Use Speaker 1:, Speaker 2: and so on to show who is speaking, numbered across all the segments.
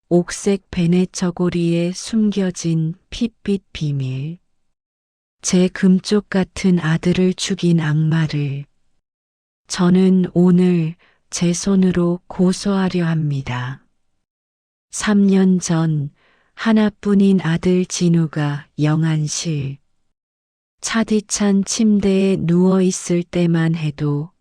Speaker 1: 옥색 베네 저고리에 숨겨진 핏빛 비밀. 제 금쪽 같은 아들을 죽인 악마를 저는 오늘 제 손으로 고소하려 합니다. 3년 전 하나뿐인 아들 진우가 영안실 차디찬 침대에 누워 있을 때만 해도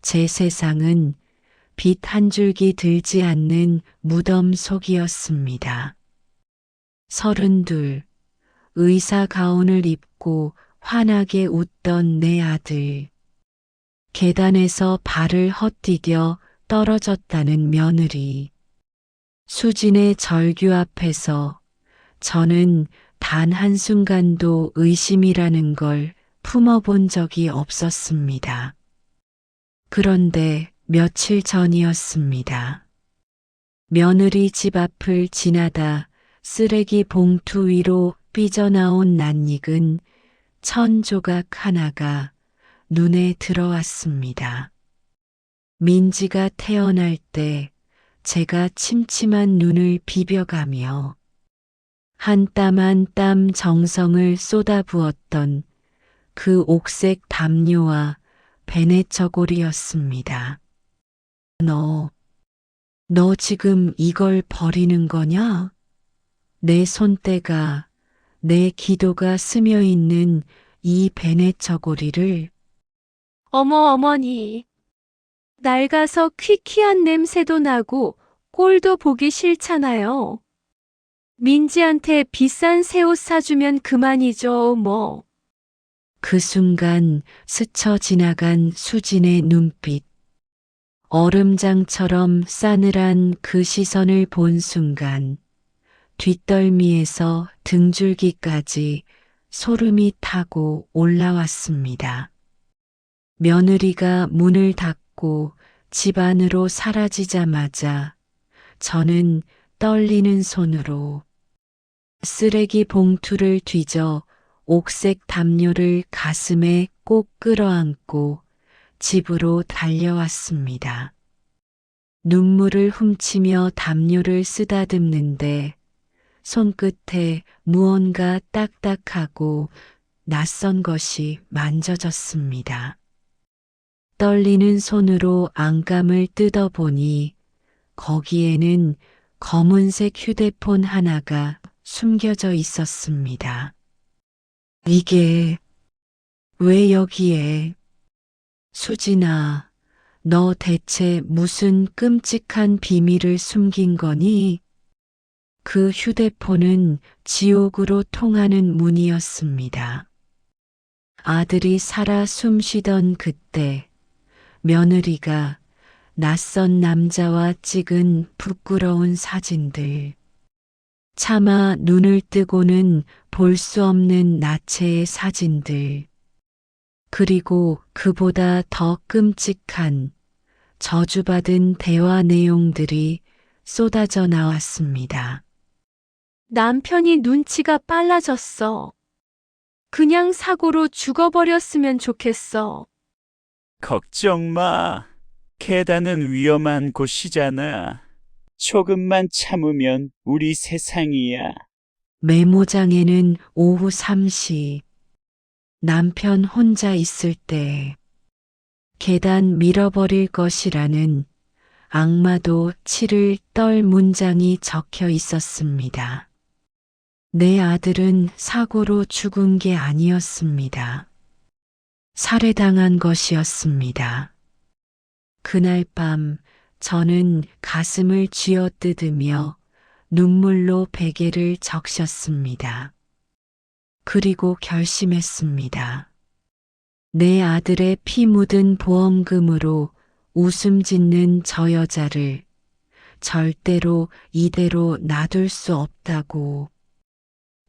Speaker 1: 제 세상은 빛 한 줄기 들지 않는 무덤 속이었습니다. 32, 의사 가운을 입고 환하게 웃던 내 아들. 계단에서 발을 헛디뎌 떨어졌다는 며느리. 수진의 절규 앞에서 저는 단 한순간도 의심이라는 걸 품어본 적이 없었습니다. 그런데 며칠 전이었습니다. 며느리 집 앞을 지나다 쓰레기 봉투 위로 삐져나온 낯익은 천 조각 하나가 눈에 들어왔습니다. 민지가 태어날 때 제가 침침한 눈을 비벼가며 한 땀 한 땀 정성을 쏟아부었던 그 옥색 담요와 베네처골이었습니다. 너 지금 이걸 버리는 거냐? 내 손때가, 내 기도가 스며 있는 이 베네처고리를.
Speaker 2: 어머니. 낡아서 퀴퀴한 냄새도 나고 꼴도 보기 싫잖아요. 민지한테 비싼 새 옷 사주면 그만이죠, 뭐.
Speaker 1: 그 순간 스쳐 지나간 수진의 눈빛. 얼음장처럼 싸늘한 그 시선을 본 순간 뒷덜미에서 등줄기까지 소름이 타고 올라왔습니다. 며느리가 문을 닫고 집 안으로 사라지자마자 저는 떨리는 손으로 쓰레기 봉투를 뒤져 옥색 담요를 가슴에 꼭 끌어안고 집으로 달려왔습니다. 눈물을 훔치며 담요를 쓰다듬는데 손끝에 무언가 딱딱하고 낯선 것이 만져졌습니다. 떨리는 손으로 안감을 뜯어보니 거기에는 검은색 휴대폰 하나가 숨겨져 있었습니다. 이게 왜 여기에? 수진아, 너 대체 무슨 끔찍한 비밀을 숨긴 거니? 그 휴대폰은 지옥으로 통하는 문이었습니다. 아들이 살아 숨쉬던 그때 며느리가 낯선 남자와 찍은 부끄러운 사진들. 차마 눈을 뜨고는 볼 수 없는 나체의 사진들. 그리고 그보다 더 끔찍한 저주받은 대화 내용들이 쏟아져 나왔습니다.
Speaker 2: 남편이 눈치가 빨라졌어. 그냥 사고로 죽어버렸으면 좋겠어.
Speaker 3: 걱정 마. 계단은 위험한 곳이잖아. 조금만 참으면 우리 세상이야.
Speaker 1: 메모장에는 오후 3시 남편 혼자 있을 때 계단 밀어버릴 것이라는 악마도 치를 떨 문장이 적혀 있었습니다. 내 아들은 사고로 죽은 게 아니었습니다. 살해당한 것이었습니다. 그날 밤 저는 가슴을 쥐어뜯으며 눈물로 베개를 적셨습니다. 그리고 결심했습니다. 내 아들의 피 묻은 보험금으로 웃음 짓는 저 여자를 절대로 이대로 놔둘 수 없다고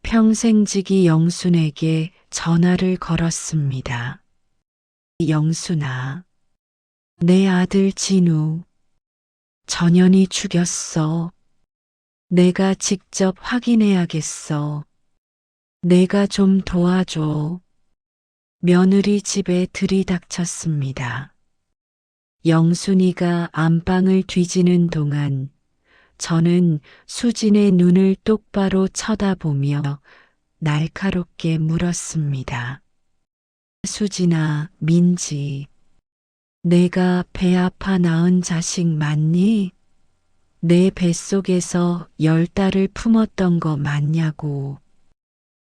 Speaker 1: 평생지기 영순에게 전화를 걸었습니다. 영순아, 내 아들 진우 전현이 죽였어. 내가 직접 확인해야겠어. 내가 좀 도와줘. 며느리 집에 들이닥쳤습니다. 영순이가 안방을 뒤지는 동안 저는 수진의 눈을 똑바로 쳐다보며 날카롭게 물었습니다. 수진아, 민지, 내가 배 아파 낳은 자식 맞니? 내 뱃속에서 10달을 품었던 거 맞냐고.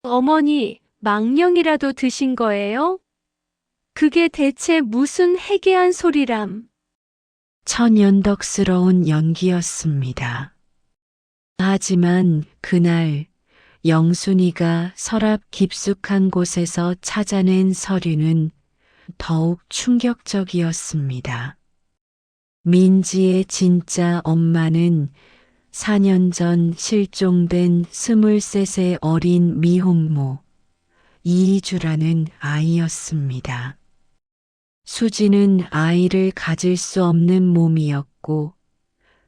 Speaker 2: 어머니, 망령이라도 드신 거예요? 그게 대체 무슨 해괴한 소리람?
Speaker 1: 천연덕스러운 연기였습니다. 하지만 그날 영순이가 서랍 깊숙한 곳에서 찾아낸 서류는 더욱 충격적이었습니다. 민지의 진짜 엄마는 4년 전 실종된 23세 어린 미혼모 이희주라는 아이였습니다. 수지는 아이를 가질 수 없는 몸이었고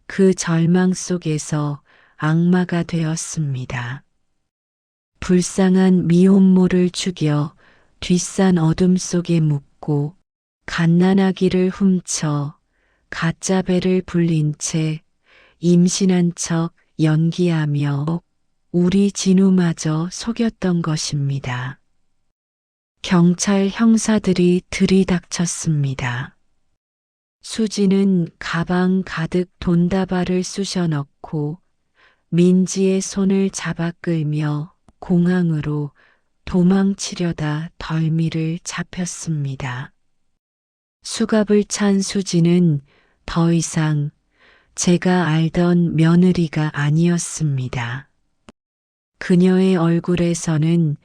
Speaker 1: 그 절망 속에서 악마가 되었습니다. 불쌍한 미혼모를 죽여 뒷산 어둠 속에 묻고 갓난아기를 훔쳐 가짜 배를 불린 채 임신한 척 연기하며 우리 진우마저 속였던 것입니다. 경찰 형사들이 들이닥쳤습니다. 수지는 가방 가득 돈다발을 쑤셔 넣고 민지의 손을 잡아 끌며 공항으로 도망치려다 덜미를 잡혔습니다. 수갑을 찬 수지는 더 이상 제가 알던 며느리가 아니었습니다. 그녀의 얼굴에서는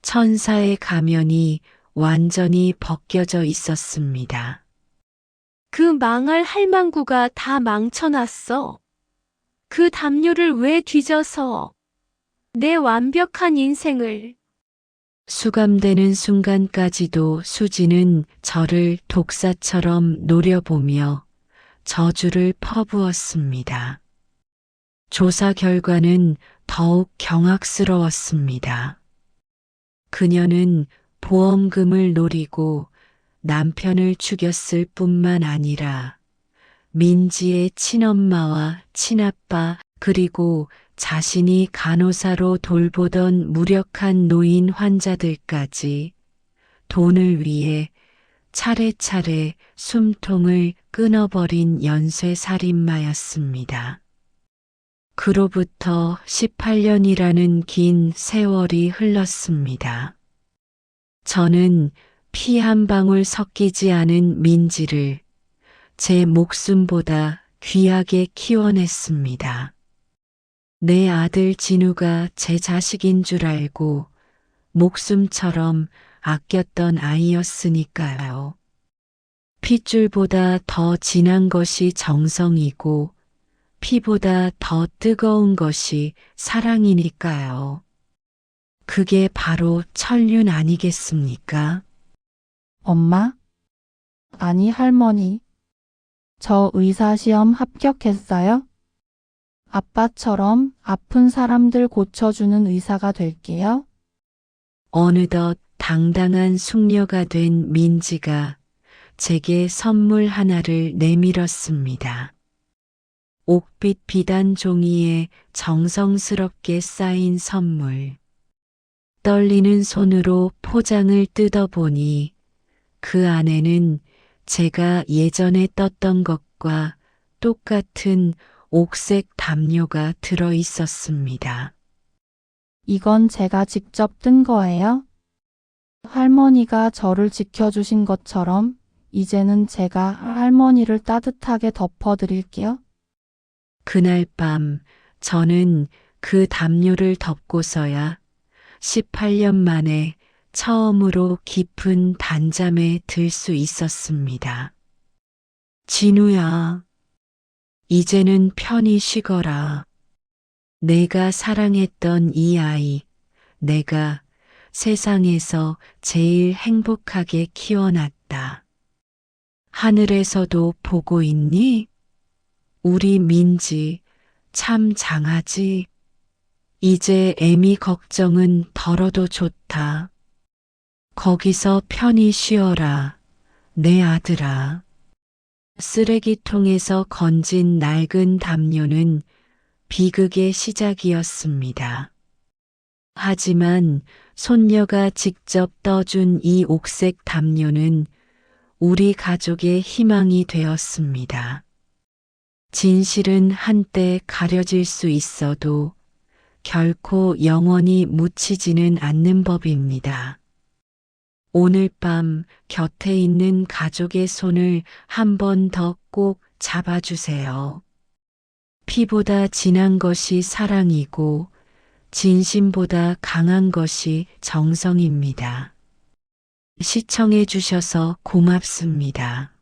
Speaker 1: 천사의 가면이 완전히 벗겨져 있었습니다.
Speaker 2: 그 망할 할망구가 다 망쳐놨어. 그 담요를 왜 뒤져서 내 완벽한 인생을.
Speaker 1: 수감되는 순간까지도 수지는 저를 독사처럼 노려보며 저주를 퍼부었습니다. 조사 결과는 더욱 경악스러웠습니다. 그녀는 보험금을 노리고 남편을 죽였을 뿐만 아니라 민지의 친엄마와 친아빠 그리고 자신이 간호사로 돌보던 무력한 노인 환자들까지 돈을 위해 차례차례 숨통을 끊어버린 연쇄살인마였습니다. 그로부터 18년이라는 긴 세월이 흘렀습니다. 저는 피 한 방울 섞이지 않은 민지를 제 목숨보다 귀하게 키워냈습니다. 내 아들 진우가 제 자식인 줄 알고 목숨처럼 아꼈던 아이였으니까요. 핏줄보다 더 진한 것이 정성이고 피보다 더 뜨거운 것이 사랑이니까요. 그게 바로 천륜 아니겠습니까?
Speaker 4: 엄마? 아니, 할머니. 저 의사시험 합격했어요? 아빠처럼 아픈 사람들 고쳐주는 의사가 될게요.
Speaker 1: 어느덧 당당한 숙녀가 된 민지가 제게 선물 하나를 내밀었습니다. 옥빛 비단 종이에 정성스럽게 쌓인 선물. 떨리는 손으로 포장을 뜯어보니 그 안에는 제가 예전에 떴던 것과 똑같은 옥색 담요가 들어 있었습니다.
Speaker 4: 이건 제가 직접 뜬 거예요. 할머니가 저를 지켜주신 것처럼 이제는 제가 할머니를 따뜻하게 덮어드릴게요.
Speaker 1: 그날 밤 저는 그 담요를 덮고서야 18년 만에 처음으로 깊은 단잠에 들 수 있었습니다. 진우야, 이제는 편히 쉬거라. 내가 사랑했던 이 아이, 내가 세상에서 제일 행복하게 키워놨다. 하늘에서도 보고 있니? 우리 민지 참 장하지. 이제 애미 걱정은 덜어도 좋다. 거기서 편히 쉬어라, 내 아들아. 쓰레기통에서 건진 낡은 담요는 비극의 시작이었습니다. 하지만 손녀가 직접 떠준 이 옥색 담요는 우리 가족의 희망이 되었습니다. 진실은 한때 가려질 수 있어도 결코 영원히 묻히지는 않는 법입니다. 오늘 밤 곁에 있는 가족의 손을 한 번 더 꼭 잡아주세요. 피보다 진한 것이 사랑이고 진심보다 강한 것이 정성입니다. 시청해 주셔서 고맙습니다.